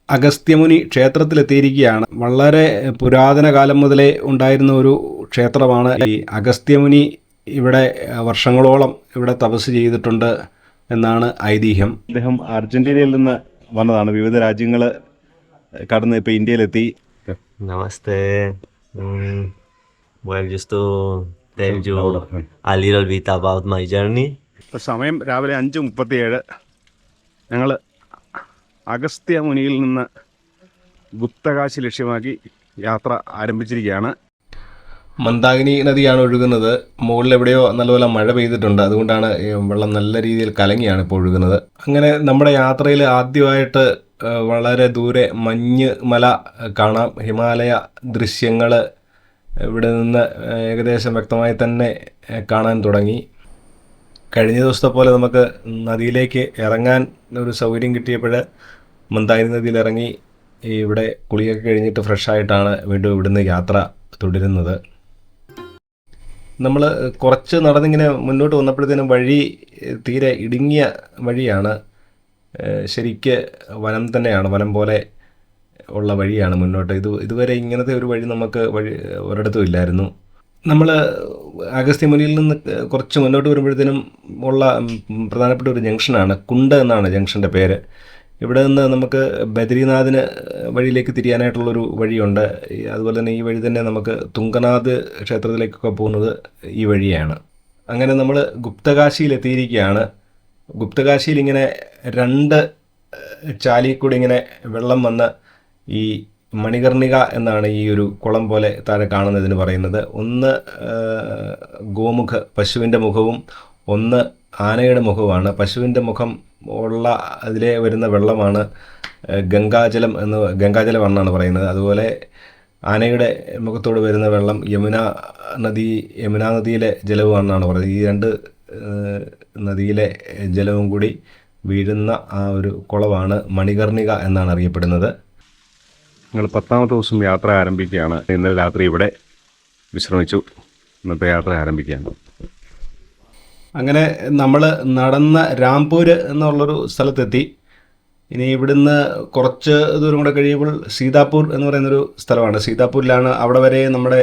അഗസ്ത്യമുനി ക്ഷേത്രത്തിലെത്തിയിരിക്കുകയാണ്. വളരെ പുരാതന കാലം മുതലേ ഉണ്ടായിരുന്ന ഒരു ക്ഷേത്രമാണ് ഈ അഗസ്ത്യമുനി. ഇവിടെ വർഷങ്ങളോളം ഇവിടെ തപസ് ചെയ്തിട്ടുണ്ട് എന്നാണ് ഐതിഹ്യം.
അദ്ദേഹം അർജന്റീനയിൽ നിന്ന് വന്നതാണ്. വിവിധ രാജ്യങ്ങൾ കടന്ന് ഇപ്പോൾ ഇന്ത്യയിലെത്തി.
Namaste. Well, just to tell you a little bit about my journey.
ഇപ്പോൾ സമയം രാവിലെ 5:37. ഞങ്ങൾ അഗസ്ത്യമുനിയിൽ നിന്ന് ഗുപ്തകാശി ലക്ഷ്യമാക്കി യാത്ര ആരംഭിച്ചിരിക്കുകയാണ്.
മന്ദാകിനി നദിയാണ് ഒഴുകുന്നത്. മുകളിൽ എവിടെയോ നല്ലപോലെ മഴ പെയ്തിട്ടുണ്ട്. അതുകൊണ്ടാണ് വെള്ളം നല്ല രീതിയിൽ കലങ്ങിയാണ് ഇപ്പോൾ ഒഴുകുന്നത്. അങ്ങനെ നമ്മുടെ യാത്രയിൽ ആദ്യമായിട്ട് വളരെ ദൂരെ മഞ്ഞ് മല കാണാം. ഹിമാലയ ദൃശ്യങ്ങൾ ഇവിടെ നിന്ന് ഏകദേശം വ്യക്തമായി തന്നെ കാണാൻ തുടങ്ങി. കഴിഞ്ഞ ദിവസത്തെ പോലെ നമുക്ക് നദിയിലേക്ക് ഇറങ്ങാൻ ഒരു സൗകര്യം കിട്ടിയപ്പോൾ മന്ദാകിനി നദിയിൽ ഇറങ്ങി ഇവിടെ കുളിയൊക്കെ കഴിഞ്ഞിട്ട് ഫ്രഷായിട്ടാണ് വീണ്ടും ഇവിടുന്ന് യാത്ര തുടരുന്നത്. നമ്മൾ കുറച്ച് നടന്നിങ്ങനെ മുന്നോട്ട് വന്നപ്പോഴത്തേനും വഴി തീരെ ഇടുങ്ങിയ വഴിയാണ്. ശരിക്ക് വനം തന്നെയാണ്, വനം പോലെ ഉള്ള വഴിയാണ് മുന്നോട്ട്. ഇതുവരെ ഇങ്ങനത്തെ ഒരു വഴി നമുക്ക് ഒരിടത്തും ഇല്ലായിരുന്നു. നമ്മൾ അഗസ്ത്യമുനിയിൽ നിന്ന് കുറച്ച് മുന്നോട്ട് വരുമ്പോഴത്തേനും ഉള്ള പ്രധാനപ്പെട്ട ഒരു ജംഗ്ഷനാണ് കുണ്ട് എന്നാണ് ജംഗ്ഷൻ്റെ പേര്. ഇവിടെ നിന്ന് നമുക്ക് ബദ്രീനാഥിന് വഴിയിലേക്ക് തിരിയാനായിട്ടുള്ളൊരു വഴിയുണ്ട്. അതുപോലെ തന്നെ ഈ വഴി തന്നെ നമുക്ക് തുംഗനാഥ് ക്ഷേത്രത്തിലേക്കൊക്കെ പോകുന്നത് ഈ വഴിയാണ്. അങ്ങനെ നമ്മൾ ഗുപ്തകാശിയിലെത്തിയിരിക്കുകയാണ്. ഗുപ്തകാശിയിൽ ഇങ്ങനെ 2 ചാലിൽ കൂടി ഇങ്ങനെ വെള്ളം വന്ന് ഈ മണികർണിക എന്നാണ് ഈ ഒരു കുളം പോലെ താഴെ കാണുന്നതിന് പറയുന്നത്. ഒന്ന് ഗോമുഖ പശുവിൻ്റെ മുഖവും ഒന്ന് ആനയുടെ മുഖവുമാണ്. പശുവിൻ്റെ മുഖം ഉള്ള അതിലെ വരുന്ന വെള്ളമാണ് ഗംഗാജലമെന്നാണ് പറയുന്നത്. അതുപോലെ ആനയുടെ മുഖത്തോട് വരുന്ന വെള്ളം യമുനാ നദിയിലെ ജലവുമാണെന്നാണ് പറയുന്നത്. ഈ 2 നദിയിലെ ജലവും കൂടി വീഴുന്ന ആ ഒരു കുളമാണ് മണികർണിക എന്നാണ് അറിയപ്പെടുന്നത്.
ഞങ്ങൾ 10ാമത്തെ ദിവസം യാത്ര ആരംഭിക്കുകയാണ്. ഇന്നലെ രാത്രി ഇവിടെ വിശ്രമിച്ചു. ഇന്നത്തെ യാത്ര ആരംഭിക്കുകയാണ്.
അങ്ങനെ നമ്മൾ നടന്ന രാംപൂർ എന്നുള്ളൊരു സ്ഥലത്തെത്തി. ഇനി ഇവിടുന്ന് കുറച്ച് ദൂരം കൂടെ കഴിയുമ്പോൾ സീതാപൂർ എന്ന് പറയുന്നൊരു സ്ഥലമാണ്. സീതാപൂരിലാണ്, അവിടെ വരെ നമ്മുടെ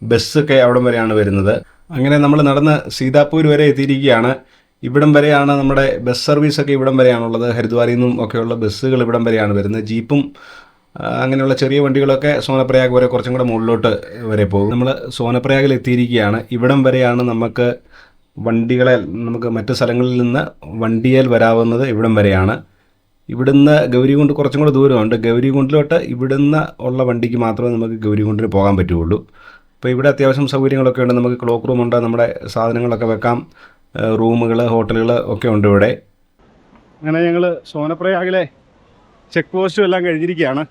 ബസ്സൊക്കെ അവിടം വരെയാണ് വരുന്നത്. അങ്ങനെ നമ്മൾ നടന്ന് സീതാപൂർ വരെ എത്തിയിരിക്കുകയാണ്. ഇവിടം വരെയാണ് നമ്മുടെ ബസ് സർവീസൊക്കെ ഇവിടം വരെയാണുള്ളത്. ഹരിദ്വാറിൽ നിന്നും ഒക്കെയുള്ള ബസ്സുകൾ ഇവിടം വരെയാണ് വരുന്നത്. ജീപ്പും അങ്ങനെയുള്ള ചെറിയ വണ്ടികളൊക്കെ സോനപ്രയാഗ് വരെ കുറച്ചും കൂടെ മുകളിലോട്ട് വരെ പോകും. നമ്മൾ സോനപ്രയാഗിൽ എത്തിയിരിക്കുകയാണ്. ഇവിടം വരെയാണ് നമുക്ക് മറ്റ് സ്ഥലങ്ങളിൽ നിന്ന് വണ്ടിയേൽ വരാവുന്നത്. ഇവിടം വരെയാണ്. ഇവിടുന്ന് ഗൗരികുണ്ട് കുറച്ചും കൂടെ ദൂരമുണ്ട്. ഗൗരികുണ്ടിലോട്ട് ഇവിടുന്ന് ഉള്ള വണ്ടിക്ക് മാത്രമേ നമുക്ക് ഗൗരികുണ്ടിന് പോകാൻ പറ്റുകയുള്ളൂ. അപ്പോൾ ഇവിടെ അത്യാവശ്യം സൗകര്യങ്ങളൊക്കെ ഉണ്ട്. നമുക്ക് ക്ലോക്ക് റൂമുണ്ട്, നമ്മുടെ സാധനങ്ങളൊക്കെ വെക്കാം, റൂമുകൾ, ഹോട്ടലുകൾ ഒക്കെ ഉണ്ട് ഇവിടെ.
അങ്ങനെ ഞങ്ങൾ സോനപ്രയാഗിലെ ചെക്ക് പോസ്റ്റും എല്ലാം കഴിഞ്ഞിരിക്കുകയാണ്.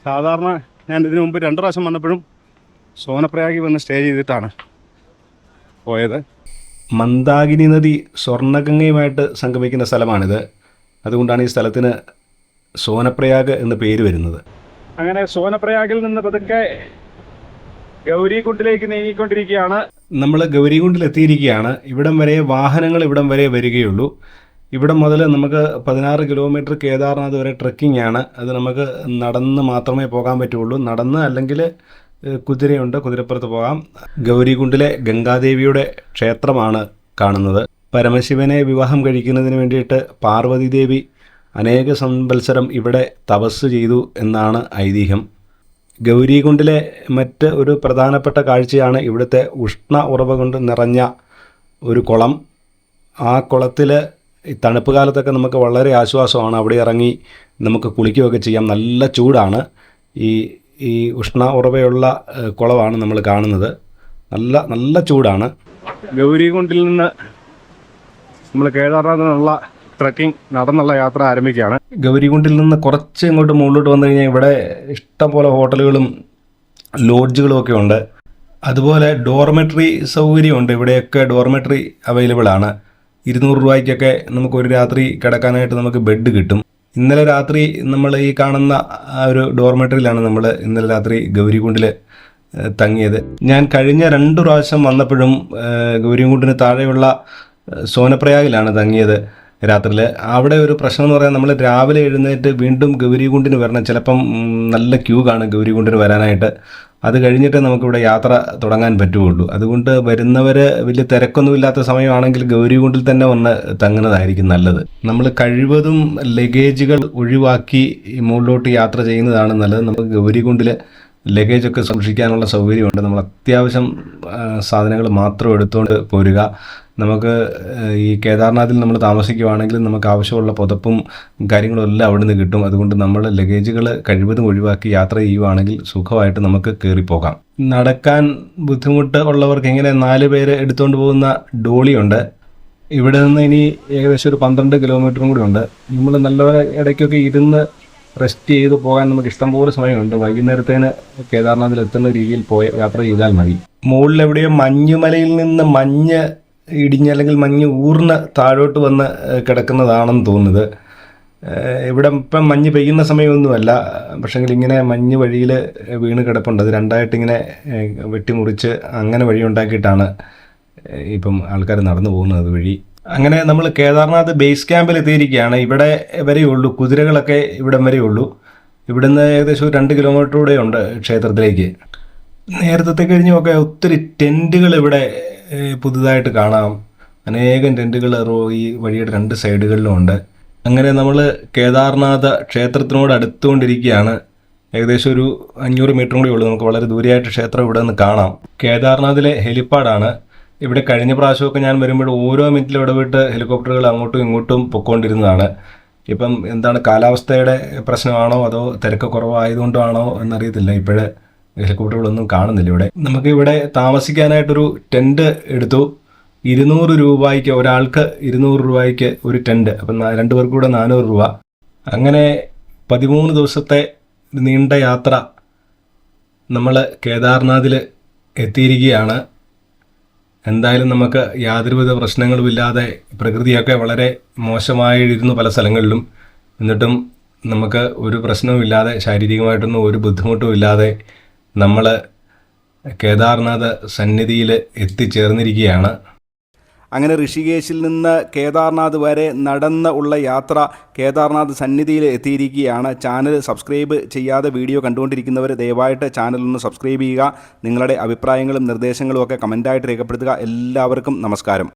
സാധാരണ ഞാൻ ഇതിനു മുമ്പ് 2 പ്രാവശ്യം വന്നപ്പോഴും സോനപ്രയാഗിൽ വന്ന് സ്റ്റേ ചെയ്തിട്ടാണ് പോയത്.
മന്ദാകിനി നദി സ്വർണ്ണഗംഗയുമായിട്ട് സംഗമിക്കുന്ന സ്ഥലമാണിത്. അതുകൊണ്ടാണ് ഈ സ്ഥലത്തിന് സോനപ്രയാഗ് എന്ന് പേര് വരുന്നത്.
അങ്ങനെ സോനപ്രയാഗിൽ നിന്ന് പതുക്കെ ഗൗരികുണ്ടിലേക്ക് നീങ്ങിക്കൊണ്ടിരിക്കുകയാണ്.
നമ്മൾ ഗൗരികുണ്ടിൽ എത്തിയിരിക്കുകയാണ്. ഇവിടം വരെ വാഹനങ്ങൾ ഇവിടം വരെ വരികയുള്ളൂ. ഇവിടെ മുതൽ നമുക്ക് 16 കിലോമീറ്റർ കേദാർനാഥ് വരെ ട്രെക്കിംഗ് ആണ്. അത് നമുക്ക് നടന്ന് മാത്രമേ പോകാൻ പറ്റുള്ളൂ. നടന്ന് അല്ലെങ്കിൽ കുതിരയുണ്ട്, കുതിരപ്പുറത്ത് പോകാം. ഗൗരികുണ്ടിലെ ഗംഗാദേവിയുടെ ക്ഷേത്രമാണ് കാണുന്നത്. പരമശിവനെ വിവാഹം കഴിക്കുന്നതിന് വേണ്ടിയിട്ട് പാർവതി ദേവി അനേക സംവത്സരം ഇവിടെ തപസ് ചെയ്തു എന്നാണ് ഐതിഹ്യം. ഗൗരികുണ്ടിലെ മറ്റ് ഒരു പ്രധാനപ്പെട്ട കാഴ്ചയാണ് ഇവിടുത്തെ ഉഷ്ണ ഉറവ കൊണ്ട് നിറഞ്ഞ ഒരു കുളം. ആ കുളത്തിൽ ഈ തണുപ്പ് കാലത്തൊക്കെ നമുക്ക് വളരെ ആശ്വാസമാണ്. അവിടെ ഇറങ്ങി നമുക്ക് കുളിക്കുകയൊക്കെ ചെയ്യാം. നല്ല ചൂടാണ്. ഈ ഉഷ്ണ ഉറവയുള്ള കുളമാണ് നമ്മൾ കാണുന്നത്. നല്ല ചൂടാണ്.
ഗൗരികുണ്ടിൽ നിന്ന് നമ്മൾ കേദാർനാഥിനുള്ള ട്രക്കിംഗ് നടന്നുള്ള യാത്ര ആരംഭിക്കുകയാണ്.
ഗൗരികുണ്ടിൽ നിന്ന് കുറച്ച് ഇങ്ങോട്ട് മുകളിലോട്ട് വന്നു കഴിഞ്ഞാൽ ഇവിടെ ഇഷ്ടംപോലെ ഹോട്ടലുകളും ലോഡ്ജുകളും ഒക്കെ ഉണ്ട്. അതുപോലെ ഡോർമെട്രി സൗകര്യമുണ്ട്. ഇവിടെയൊക്കെ ഡോർമെട്രി അവൈലബിൾ ആണ്. 200 രൂപയ്ക്കൊക്കെ നമുക്ക് ഒരു രാത്രി കിടക്കാനായിട്ട് നമുക്ക് ബെഡ് കിട്ടും. ഇന്നലെ രാത്രി നമ്മൾ ഈ കാണുന്ന ആ ഒരു ഡോർമെട്രിയിലാണ് നമ്മൾ ഇന്നലെ രാത്രി ഗൗരികുണ്ടിൽ തങ്ങിയത്. ഞാൻ കഴിഞ്ഞ 2 പ്രാവശ്യം വന്നപ്പോഴും ഗൗരികുണ്ടിന് താഴെയുള്ള സോനപ്രയാഗിലാണ് തങ്ങിയത് രാത്രിയിൽ. അവിടെ ഒരു പ്രശ്നം എന്ന് പറയാൻ, നമ്മൾ രാവിലെ എഴുന്നേറ്റ് വീണ്ടും ഗൗരികുണ്ടിന് വരണം. ചിലപ്പം നല്ല ക്യൂ കാണും ഗൗരികുണ്ടിന് വരാനായിട്ട്. അത് കഴിഞ്ഞിട്ട് നമുക്കിവിടെ യാത്ര തുടങ്ങാൻ പറ്റുകയുള്ളൂ. അതുകൊണ്ട് വരുന്നവർ വലിയ തിരക്കൊന്നുമില്ലാത്ത സമയമാണെങ്കിൽ ഗൗരികുണ്ടിൽ തന്നെ വന്ന് തങ്ങുന്നതായിരിക്കും നല്ലത്. നമ്മൾ കഴിവതും ലഗേജുകൾ ഒഴിവാക്കി മുകളിലോട്ട് യാത്ര ചെയ്യുന്നതാണ് നല്ലത്. നമുക്ക് ഗൗരികുണ്ടിൽ ലഗേജൊക്കെ സൂക്ഷിക്കാനുള്ള സൗകര്യമുണ്ട്. നമ്മൾ അത്യാവശ്യം സാധനങ്ങൾ മാത്രം എടുത്തുകൊണ്ട് പോരുക. നമുക്ക് ഈ കേദാർനാഥിൽ നമ്മൾ താമസിക്കുകയാണെങ്കിൽ നമുക്ക് ആവശ്യമുള്ള പുതപ്പും കാര്യങ്ങളും എല്ലാം അവിടെ നിന്ന് കിട്ടും. അതുകൊണ്ട് നമ്മൾ ലഗേജുകൾ കഴിവതും ഒഴിവാക്കി യാത്ര ചെയ്യുകയാണെങ്കിൽ സുഖമായിട്ട് നമുക്ക് കയറിപ്പോകാം. നടക്കാൻ ബുദ്ധിമുട്ട് ഉള്ളവർക്ക് ഇങ്ങനെ 4 പേര് എടുത്തുകൊണ്ട് പോകുന്ന ഡോളിയുണ്ട്. ഇവിടെ നിന്ന് ഇനി ഏകദേശം ഒരു 12 കിലോമീറ്ററും കൂടി ഉണ്ട്. നമ്മൾ നല്ല ഇടയ്ക്കൊക്കെ ഇരുന്ന് റെസ്റ്റ് ചെയ്ത് പോകാൻ നമുക്ക് ഇഷ്ടംപോലെ സമയമുണ്ട്. വൈകുന്നേരത്തേന് കേദാർനാഥിൽ എത്തുന്ന രീതിയിൽ യാത്ര ചെയ്താൽ മതി. മുകളിൽ എവിടെയോ മഞ്ഞുമലയിൽ നിന്ന് മഞ്ഞ് ഇടിഞ്ഞ് അല്ലെങ്കിൽ മഞ്ഞ് ഊർന്ന് താഴോട്ട് വന്ന് കിടക്കുന്നതാണെന്ന് തോന്നുന്നത്. ഇവിടെ ഇപ്പം മഞ്ഞ് പെയ്യുന്ന സമയമൊന്നുമല്ല, പക്ഷെങ്കിൽ ഇങ്ങനെ മഞ്ഞ് വഴിയിൽ വീണ് കിടപ്പുണ്ട്. അത് 2ആയിട്ടിങ്ങനെ വെട്ടിമുറിച്ച് അങ്ങനെ വഴി ഉണ്ടാക്കിയിട്ടാണ് ഇപ്പം ആൾക്കാർ നടന്നു പോകുന്നത് വഴി. അങ്ങനെ നമ്മൾ കേദാർനാഥ് ബേസ് ക്യാമ്പിൽ എത്തിയിരിക്കുകയാണ്. ഇവിടെ വരെയുള്ളൂ, കുതിരകളൊക്കെ ഇവിടം വരെയുള്ളൂ. ഇവിടുന്ന് ഏകദേശം 2 കിലോമീറ്റർ കൂടെ ഉണ്ട് ക്ഷേത്രത്തിലേക്ക്. നേരത്തെ കഴിഞ്ഞുമൊക്കെ ഒത്തിരി ടെൻറ്റുകൾ ഇവിടെ പുതുതായിട്ട് കാണാം. അനേകം ടെൻറ്റുകൾ ഈ വഴിയുടെ 2 സൈഡുകളിലും ഉണ്ട്. അങ്ങനെ നമ്മൾ കേദാർനാഥ് ക്ഷേത്രത്തിനോട് അടുത്തുകൊണ്ടിരിക്കുകയാണ്. ഏകദേശം ഒരു 500 മീറ്ററും കൂടി ഉള്ളൂ. നമുക്ക് വളരെ ദൂരെയായിട്ട് ക്ഷേത്രം ഇവിടെ നിന്ന് കാണാം. കേദാർനാഥിലെ ഹെലിപ്പാഡാണ്. ഇവിടെ കഴിഞ്ഞ പ്രാവശ്യമൊക്കെ ഞാൻ വരുമ്പോൾ ഓരോ മിനിറ്റിലും ഇടവിട്ട് ഹെലികോപ്റ്ററുകൾ അങ്ങോട്ടും ഇങ്ങോട്ടും പൊയ്ക്കൊണ്ടിരുന്നതാണ്. ഇപ്പം എന്താണ് കാലാവസ്ഥയുടെ പ്രശ്നമാണോ അതോ തിരക്ക് കുറവായതുകൊണ്ടാണോ എന്നറിയത്തില്ല. ഇപ്പോഴ് ഹെലികോപ്റ്ററുകളൊന്നും കാണുന്നില്ല ഇവിടെ. നമുക്കിവിടെ താമസിക്കാനായിട്ടൊരു ടെൻറ്റ് എടുത്തു. 200 രൂപയ്ക്ക് ഒരാൾക്ക് 200 രൂപയ്ക്ക് ഒരു ടെൻറ്റ്. അപ്പം 2 പേർക്ക് കൂടെ 400 രൂപ. അങ്ങനെ 13 ദിവസത്തെ നീണ്ട യാത്ര നമ്മൾ കേദാർനാഥിൽ എത്തിയിരിക്കുകയാണ്. എന്തായാലും നമുക്ക് യാതൊരുവിധ പ്രശ്നങ്ങളുമില്ലാതെ, പ്രകൃതിയൊക്കെ വളരെ മോശമായിരുന്നു പല സ്ഥലങ്ങളിലും, എന്നിട്ടും നമുക്ക് ഒരു പ്രശ്നവുമില്ലാതെ, ശാരീരികമായിട്ടൊന്നും ഒരു ബുദ്ധിമുട്ടും ഇല്ലാതെ നമ്മൾ കേദാർനാഥ് സന്നിധിയിൽ എത്തിച്ചേർന്നിരിക്കുകയാണ്.
അങ്ങനെ ഋഷികേശിൽ നിന്ന് കേദാർനാഥ് വരെ നടന്ന് ഉള്ള യാത്ര കേദാർനാഥ് സന്നിധിയിൽ എത്തിയിരിക്കുകയാണ്. ചാനൽ സബ്സ്ക്രൈബ് ചെയ്യാതെ വീഡിയോ കണ്ടുകൊണ്ടിരിക്കുന്നവർ ദയവായിട്ട് ചാനലൊന്ന് സബ്സ്ക്രൈബ് ചെയ്യുക. നിങ്ങളുടെ അഭിപ്രായങ്ങളും നിർദ്ദേശങ്ങളും ഒക്കെ കമൻറ്റായിട്ട് രേഖപ്പെടുത്തുക. എല്ലാവർക്കും നമസ്കാരം.